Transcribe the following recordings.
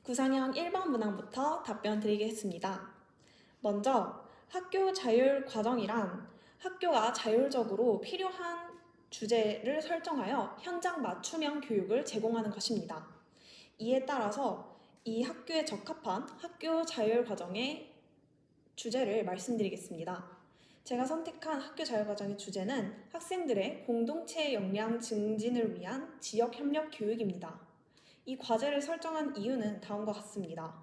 구상형 1번 문항부터 답변 드리겠습니다. 먼저 학교 자율 과정이란 학교가 자율적으로 필요한 주제를 설정하여 현장 맞춤형 교육을 제공하는 것입니다. 이에 따라서 이 학교에 적합한 학교 자율 과정의 주제를 말씀드리겠습니다. 제가 선택한 학교 자율 과정의 주제는 학생들의 공동체 역량 증진을 위한 지역 협력 교육입니다. 이 과제를 설정한 이유는 다음과 같습니다.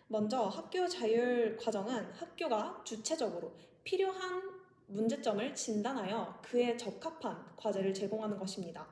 먼저 학교 자율 과정은 학교가 주체적으로 필요한 문제점을 진단하여 그에 적합한 과제를 제공하는 것입니다.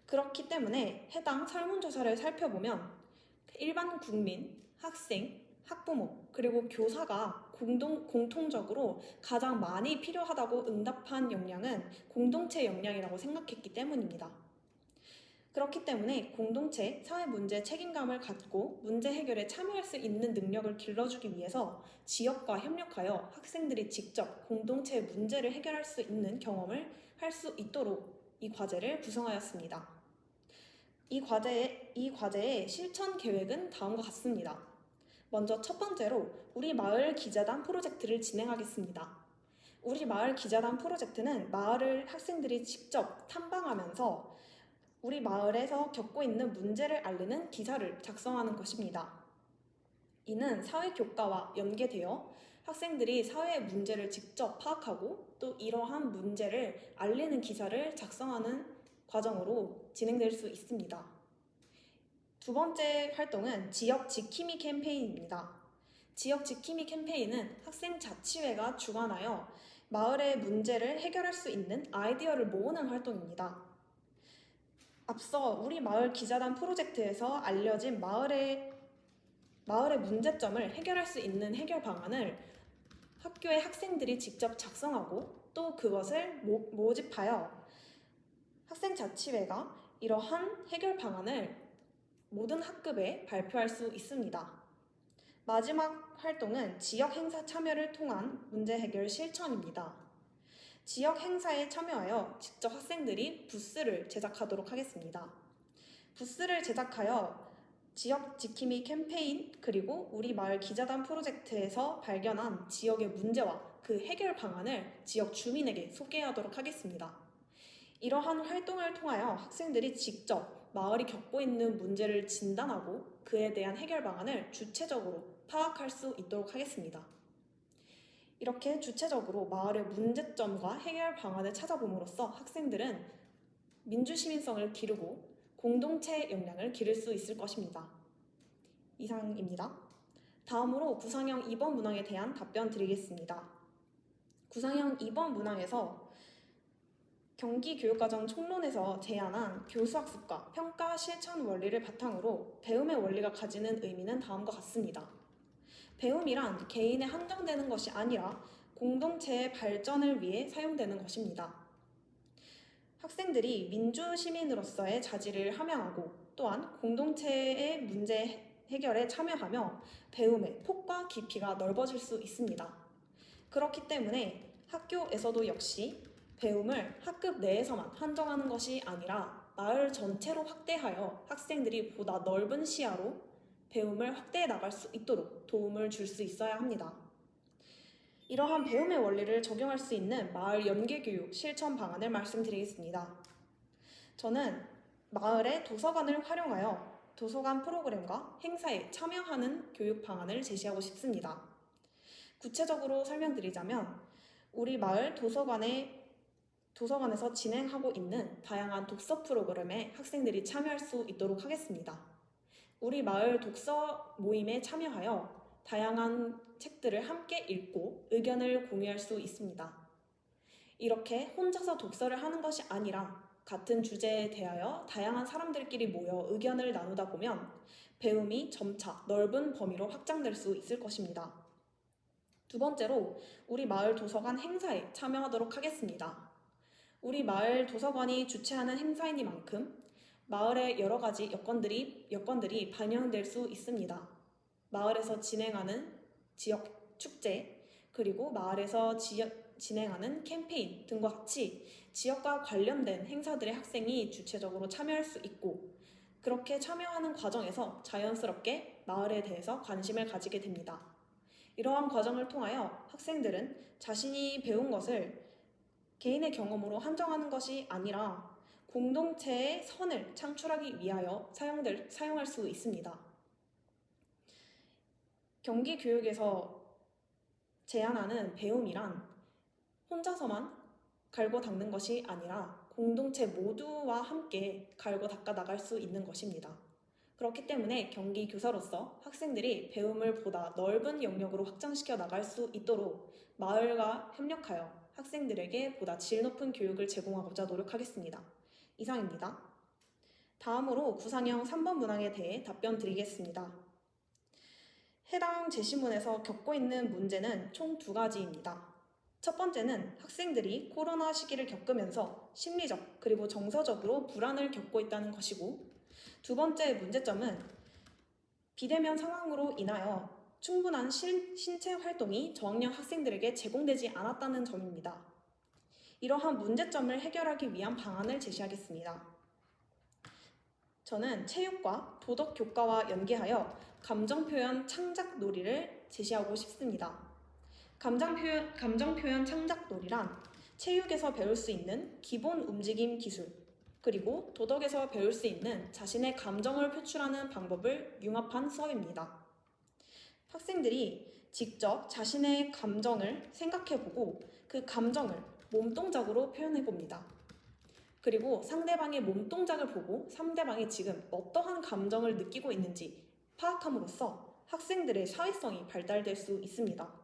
그렇기 때문에 해당 설문조사를 살펴보면 일반 국민, 학생, 학부모, 그리고 교사가 공통적으로 가장 많이 필요하다고 응답한 역량은 공동체 역량이라고 생각했기 때문입니다. 그렇기 때문에 공동체, 사회 문제 책임감을 갖고 문제 해결에 참여할 수 있는 능력을 길러주기 위해서 지역과 협력하여 학생들이 직접 공동체 문제를 해결할 수 있는 경험을 할 수 있도록 이 과제를 구성하였습니다. 이 과제의 실천 계획은 다음과 같습니다. 먼저 첫 번째로 우리 마을 기자단 프로젝트를 진행하겠습니다. 우리 마을 기자단 프로젝트는 마을을 학생들이 직접 탐방하면서 우리 마을에서 겪고 있는 문제를 알리는 기사를 작성하는 것입니다. 이는 사회교과와 연계되어 학생들이 사회의 문제를 직접 파악하고 또 이러한 문제를 알리는 기사를 작성하는 과정으로 진행될 수 있습니다. 두 번째 활동은 지역 지킴이 캠페인입니다. 지역 지킴이 캠페인은 학생 자치회가 주관하여 마을의 문제를 해결할 수 있는 아이디어를 모으는 활동입니다. 앞서 우리 마을 기자단 프로젝트에서 알려진 마을의 문제점을 해결할 수 있는 해결 방안을 학교의 학생들이 직접 작성하고 또 그것을 모집하여 학생자치회가 이러한 해결 방안을 모든 학급에 발표할 수 있습니다. 마지막 활동은 지역 행사 참여를 통한 문제 해결 실천입니다. 지역 행사에 참여하여 직접 학생들이 부스를 제작하도록 하겠습니다. 부스를 제작하여 지역 지킴이 캠페인 그리고 우리 마을 기자단 프로젝트에서 발견한 지역의 문제와 그 해결 방안을 지역 주민에게 소개하도록 하겠습니다. 이러한 활동을 통하여 학생들이 직접 마을이 겪고 있는 문제를 진단하고 그에 대한 해결 방안을 주체적으로 파악할 수 있도록 하겠습니다. 이렇게 주체적으로 마을의 문제점과 해결 방안을 찾아봄으로써 학생들은 민주시민성을 기르고 공동체 역량을 기를 수 있을 것입니다. 이상입니다. 다음으로 구상형 2번 문항에 대한 답변 드리겠습니다. 구상형 2번 문항에서 경기교육과정 총론에서 제안한 교수학습과 평가 실천 원리를 바탕으로 배움의 원리가 가지는 의미는 다음과 같습니다. 배움이란 개인에 한정되는 것이 아니라 공동체의 발전을 위해 사용되는 것입니다. 학생들이 민주시민으로서의 자질을 함양하고 또한 공동체의 문제 해결에 참여하며 배움의 폭과 깊이가 넓어질 수 있습니다. 그렇기 때문에 학교에서도 역시 배움을 학급 내에서만 한정하는 것이 아니라 마을 전체로 확대하여 학생들이 보다 넓은 시야로 배움을 확대해 나갈 수 있도록 도움을 줄 수 있어야 합니다. 이러한 배움의 원리를 적용할 수 있는 마을 연계교육 실천 방안을 말씀드리겠습니다. 저는 마을의 도서관을 활용하여 도서관 프로그램과 행사에 참여하는 교육 방안을 제시하고 싶습니다. 구체적으로 설명드리자면 우리 마을 도서관에서 진행하고 있는 다양한 독서 프로그램에 학생들이 참여할 수 있도록 하겠습니다. 우리 마을 독서 모임에 참여하여 다양한 책들을 함께 읽고 의견을 공유할 수 있습니다. 이렇게 혼자서 독서를 하는 것이 아니라 같은 주제에 대하여 다양한 사람들끼리 모여 의견을 나누다 보면 배움이 점차 넓은 범위로 확장될 수 있을 것입니다. 두 번째로 우리 마을 도서관 행사에 참여하도록 하겠습니다. 우리 마을 도서관이 주최하는 행사이니만큼 마을의 여러 가지 여건들이 반영될 수 있습니다. 마을에서 진행하는 지역 축제, 그리고 마을에서 진행하는 캠페인 등과 같이 지역과 관련된 행사들의 학생이 주체적으로 참여할 수 있고 그렇게 참여하는 과정에서 자연스럽게 마을에 대해서 관심을 가지게 됩니다. 이러한 과정을 통하여 학생들은 자신이 배운 것을 개인의 경험으로 한정하는 것이 아니라 공동체의 선을 창출하기 위하여 사용할 수 있습니다. 경기 교육에서 제안하는 배움이란 혼자서만 갈고 닦는 것이 아니라 공동체 모두와 함께 갈고 닦아 나갈 수 있는 것입니다. 그렇기 때문에 경기 교사로서 학생들이 배움을 보다 넓은 영역으로 확장시켜 나갈 수 있도록 마을과 협력하여 학생들에게 보다 질 높은 교육을 제공하고자 노력하겠습니다. 이상입니다. 다음으로 구상형 3번 문항에 대해 답변 드리겠습니다. 해당 제시문에서 겪고 있는 문제는 총 2가지입니다. 첫 번째는 학생들이 코로나 시기를 겪으면서 심리적 그리고 정서적으로 불안을 겪고 있다는 것이고, 두 번째 문제점은 비대면 상황으로 인하여 충분한 신체 활동이 저학년 학생들에게 제공되지 않았다는 점입니다. 이러한 문제점을 해결하기 위한 방안을 제시하겠습니다. 저는 체육과 도덕 교과와 연계하여 감정표현 창작 놀이를 제시하고 싶습니다. 감정표현 창작 놀이란 체육에서 배울 수 있는 기본 움직임 기술, 그리고 도덕에서 배울 수 있는 자신의 감정을 표출하는 방법을 융합한 수업입니다. 학생들이 직접 자신의 감정을 생각해보고 그 감정을 몸동작으로 표현해봅니다. 그리고 상대방의 몸동작을 보고 상대방이 지금 어떠한 감정을 느끼고 있는지 파악함으로써 학생들의 사회성이 발달될 수 있습니다.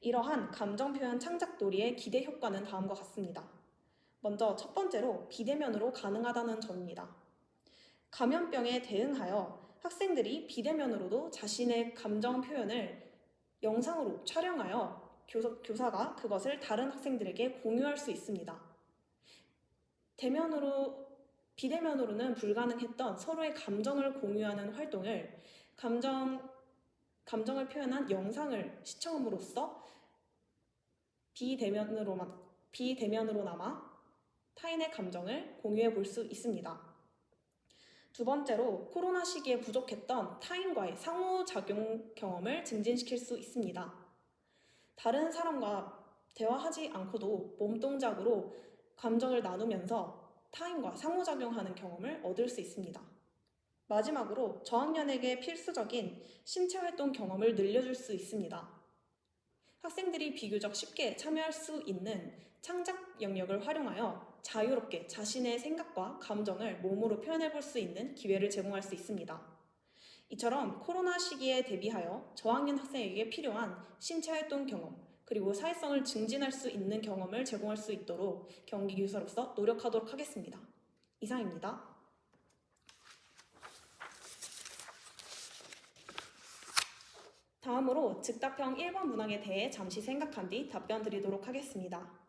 이러한 감정표현 창작놀이의 기대 효과는 다음과 같습니다. 먼저 첫 번째로 비대면으로 가능하다는 점입니다. 감염병에 대응하여 학생들이 비대면으로도 자신의 감정 표현을 영상으로 촬영하여 교사가 그것을 다른 학생들에게 공유할 수 있습니다. 비대면으로는 불가능했던 서로의 감정을 공유하는 활동을 감정을 표현한 영상을 시청함으로써 비대면으로나마 타인의 감정을 공유해 볼 수 있습니다. 두 번째로 코로나 시기에 부족했던 타인과의 상호작용 경험을 증진시킬 수 있습니다. 다른 사람과 대화하지 않고도 몸동작으로 감정을 나누면서 타인과 상호작용하는 경험을 얻을 수 있습니다. 마지막으로 저학년에게 필수적인 신체활동 경험을 늘려줄 수 있습니다. 학생들이 비교적 쉽게 참여할 수 있는 창작 영역을 활용하여 자유롭게 자신의 생각과 감정을 몸으로 표현해 볼 수 있는 기회를 제공할 수 있습니다. 이처럼 코로나 시기에 대비하여 저학년 학생에게 필요한 신체활동 경험, 그리고 사회성을 증진할 수 있는 경험을 제공할 수 있도록 경기교사로서 노력하도록 하겠습니다. 이상입니다. 다음으로 즉답형 1번 문항에 대해 잠시 생각한 뒤 답변 드리도록 하겠습니다.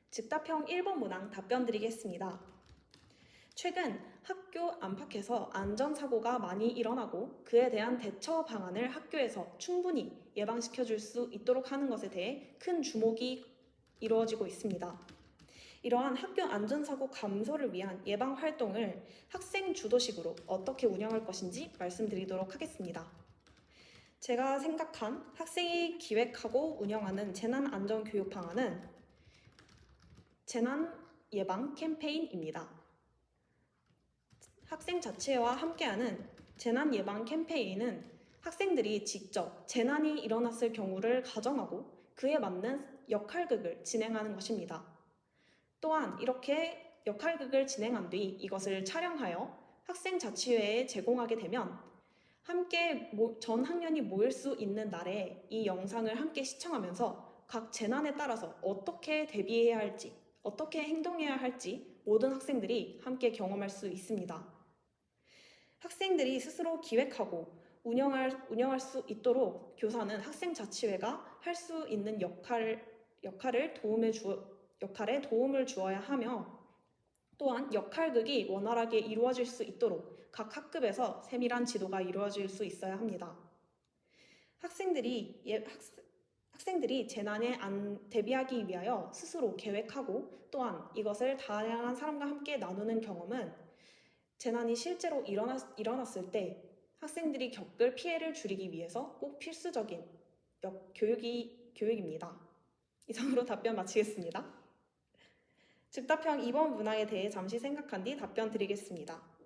즉답형 1번 문항 답변 드리겠습니다. 최근 학교 안팎에서 안전사고가 많이 일어나고 그에 대한 대처 방안을 학교에서 충분히 예방시켜 줄 수 있도록 하는 것에 대해 큰 주목이 이루어지고 있습니다. 이러한 학교 안전사고 감소를 위한 예방 활동을 학생 주도식으로 어떻게 운영할 것인지 말씀드리도록 하겠습니다. 제가 생각한 학생이 기획하고 운영하는 재난안전교육 방안은 재난 예방 캠페인입니다. 학생 자체와 함께하는 재난 예방 캠페인은 학생들이 직접 재난이 일어났을 경우를 가정하고 그에 맞는 역할극을 진행하는 것입니다. 또한 이렇게 역할극을 진행한 뒤 이것을 촬영하여 학생 자치회에 제공하게 되면 함께 전 학년이 모일 수 있는 날에 이 영상을 함께 시청하면서 각 재난에 따라서 어떻게 대비해야 할지, 어떻게 행동해야 할지 모든 학생들이 함께 경험할 수 있습니다. 학생들이 스스로 기획하고 운영할 수 있도록 교사는 학생자치회가 할 수 있는 역할에 도움을 주어야 하며, 또한 역할극이 원활하게 이루어질 수 있도록 각 학급에서 세밀한 지도가 이루어질 수 있어야 합니다. 학생들이 재난에 대비하기 위하여 스스로 계획하고 또한 이것을 다양한 사람과 함께 나누는 경험은 재난이 실제로 일어났을 때 학생들이 겪을 피해를 줄이기 위해서 꼭 필수적인 교육입니다. 이상으로 답변 마치겠습니다. 즉답형 2번 문항에 대해 잠시 생각한 뒤 답변 드리겠습니다.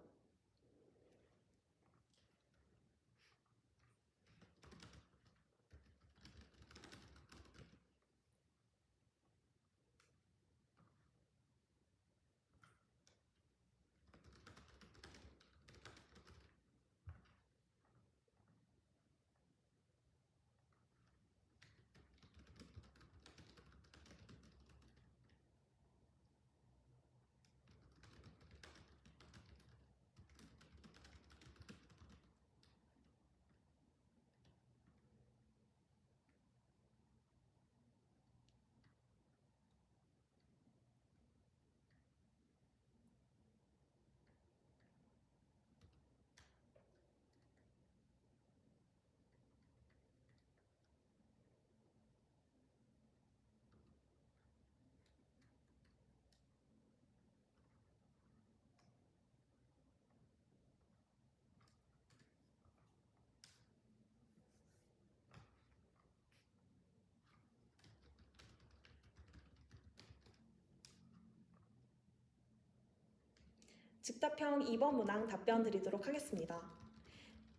즉답형 2번 문항 답변 드리도록 하겠습니다.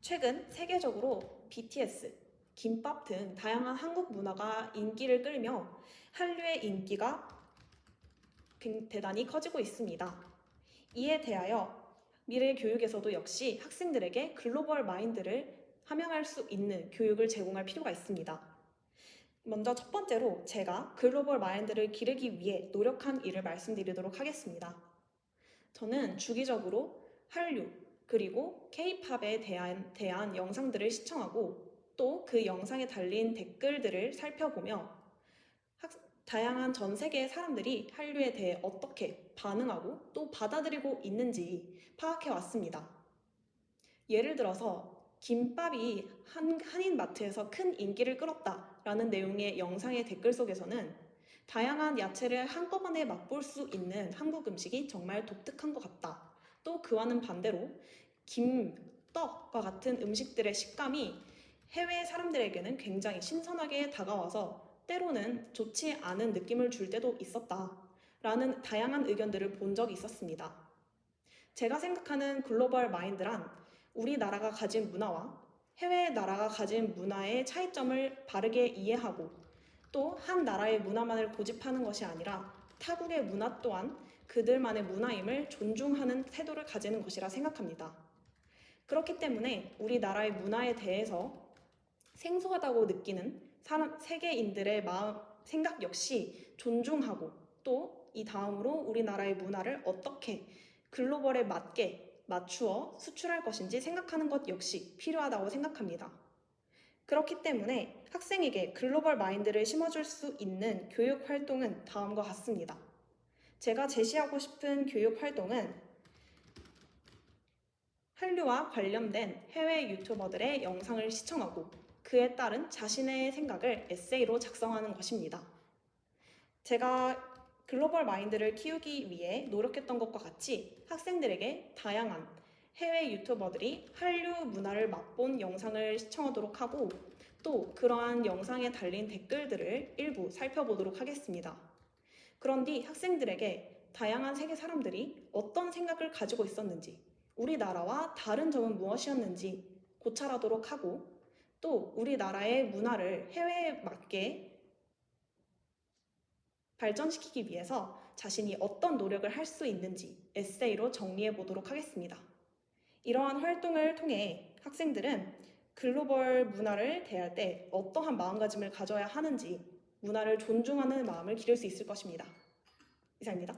최근 세계적으로 BTS, 김밥 등 다양한 한국 문화가 인기를 끌며 한류의 인기가 대단히 커지고 있습니다. 이에 대하여 미래 교육에서도 역시 학생들에게 글로벌 마인드를 함양할 수 있는 교육을 제공할 필요가 있습니다. 먼저 첫 번째로 제가 글로벌 마인드를 기르기 위해 노력한 일을 말씀드리도록 하겠습니다. 저는 주기적으로 한류 그리고 K-팝에 대한 영상들을 시청하고 또 그 영상에 달린 댓글들을 살펴보며 다양한 전 세계의 사람들이 한류에 대해 어떻게 반응하고 또 받아들이고 있는지 파악해 왔습니다. 예를 들어서 김밥이 한인 마트에서 큰 인기를 끌었다라는 내용의 영상의 댓글 속에서는 다양한 야채를 한꺼번에 맛볼 수 있는 한국 음식이 정말 독특한 것 같다. 또 그와는 반대로 김, 떡과 같은 음식들의 식감이 해외 사람들에게는 굉장히 신선하게 다가와서 때로는 좋지 않은 느낌을 줄 때도 있었다라는 다양한 의견들을 본 적이 있었습니다. 제가 생각하는 글로벌 마인드란 우리나라가 가진 문화와 해외 나라가 가진 문화의 차이점을 바르게 이해하고 또 한 나라의 문화만을 고집하는 것이 아니라 타국의 문화 또한 그들만의 문화임을 존중하는 태도를 가지는 것이라 생각합니다. 그렇기 때문에 우리나라의 문화에 대해서 생소하다고 느끼는 세계인들의 생각 역시 존중하고 또 이 다음으로 우리나라의 문화를 어떻게 글로벌에 맞게 맞추어 수출할 것인지 생각하는 것 역시 필요하다고 생각합니다. 그렇기 때문에 학생에게 글로벌 마인드를 심어줄 수 있는 교육 활동은 다음과 같습니다. 제가 제시하고 싶은 교육 활동은 한류와 관련된 해외 유튜버들의 영상을 시청하고 그에 따른 자신의 생각을 에세이로 작성하는 것입니다. 제가 글로벌 마인드를 키우기 위해 노력했던 것과 같이 학생들에게 다양한 해외 유튜버들이 한류 문화를 맛본 영상을 시청하도록 하고 또 그러한 영상에 달린 댓글들을 일부 살펴보도록 하겠습니다. 그런 뒤 학생들에게 다양한 세계 사람들이 어떤 생각을 가지고 있었는지, 우리나라와 다른 점은 무엇이었는지 고찰하도록 하고 또 우리나라의 문화를 해외에 맞게 발전시키기 위해서 자신이 어떤 노력을 할 수 있는지 에세이로 정리해 보도록 하겠습니다. 이러한 활동을 통해 학생들은 글로벌 문화를 대할 때 어떠한 마음가짐을 가져야 하는지 문화를 존중하는 마음을 기를 수 있을 것입니다. 이상입니다.